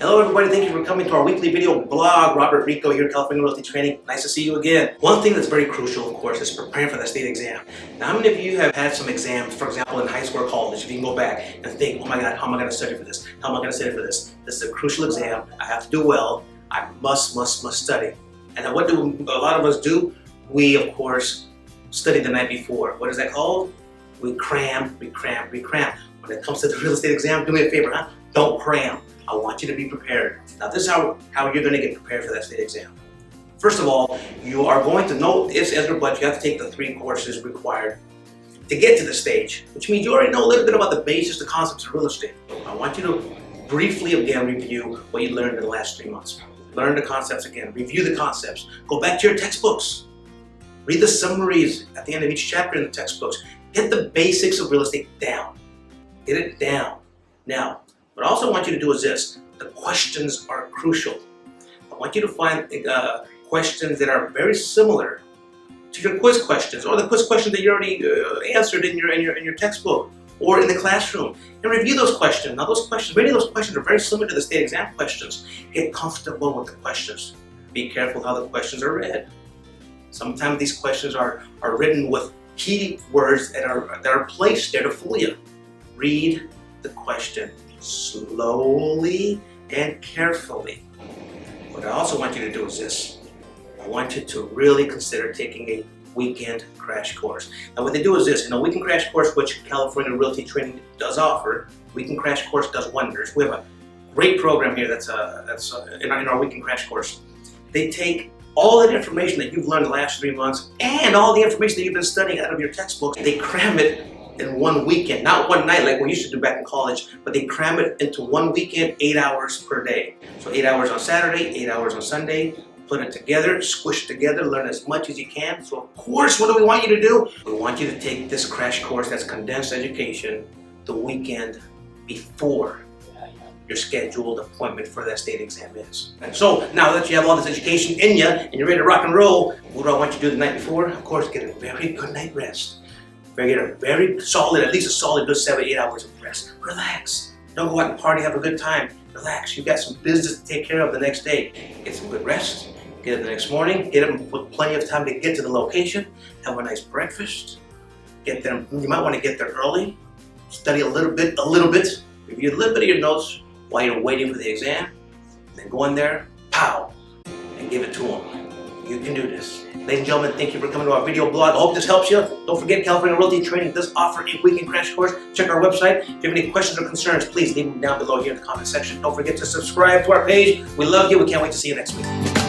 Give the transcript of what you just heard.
Hello everybody, thank you for coming to our weekly video blog. Robert Rico here, California Realty Training. Nice to see you again. One thing that's very crucial, of course, is preparing for that state exam. Now, how many of you have had some exams, for example, in high school or college? If you can go back and think, oh my God, how am I going to study for this? How am I going to study for this? This is a crucial exam. I have to do well. I must study. And then what do a lot of us do? We, of course, study the night before. What is that called? We cram. When it comes to the real estate exam, do me a favor, Don't cram. I want you to be prepared. Now this is how you're going to get prepared for that state exam. First of all, you are going to know this but you have to take the 3 courses required to get to the stage, which means you already know a little bit about the basics, the concepts of real estate. I want you to briefly again review what you learned in the last 3 months. Learn the concepts again, review the concepts, go back to your textbooks, read the summaries at the end of each chapter in the textbooks. Get the basics of real estate down. Get it down. Now, what I also want you to do is this. The questions are crucial. I want you to find questions that are very similar to your quiz questions or the quiz questions that you already answered in your textbook or in the classroom, and review those questions. Now many of those questions are very similar to the state exam questions. Get comfortable with the questions. Be careful how the questions are read. Sometimes these questions are written with key words that are placed there to fool you. Read the question slowly and carefully. What I also want you to do is this. I want you to really consider taking a weekend crash course. Now what they do is this, in a weekend crash course, which California Realty Training does offer, weekend crash course does wonders. We have a great program here that's in our weekend crash course. They take all that information that you've learned the last 3 months and all the information that you've been studying out of your textbooks, they cram it in one weekend, not one night like we used to do back in college, but they cram it into one weekend, 8 hours per day. So 8 hours on Saturday, 8 hours on Sunday, put it together, squish it together, learn as much as you can. So of course, what do we want you to do? We want you to take this crash course that's condensed education the weekend before your scheduled appointment for that state exam is. And so now that you have all this education in you and you're ready to rock and roll, what do I want you to do the night before? Of course, get a very good night rest. Get a very solid, at least a solid good 7-8 hours of rest. Relax. Don't go out and party, have a good time. Relax. You've got some business to take care of the next day. Get some good rest. Get up the next morning. Get up with plenty of time to get to the location. Have a nice breakfast. Get there. You might want to get there early. Study a little bit. Review a little bit of your notes while you're waiting for the exam. Then go in there, pow, and give it to them. You can do this. Ladies and gentlemen, thank you for coming to our video blog. I hope this helps you. Don't forget, California Realty Training does offer a weekend crash course. Check our website. If you have any questions or concerns, please leave them down below here in the comment section. Don't forget to subscribe to our page. We love you. We can't wait to see you next week.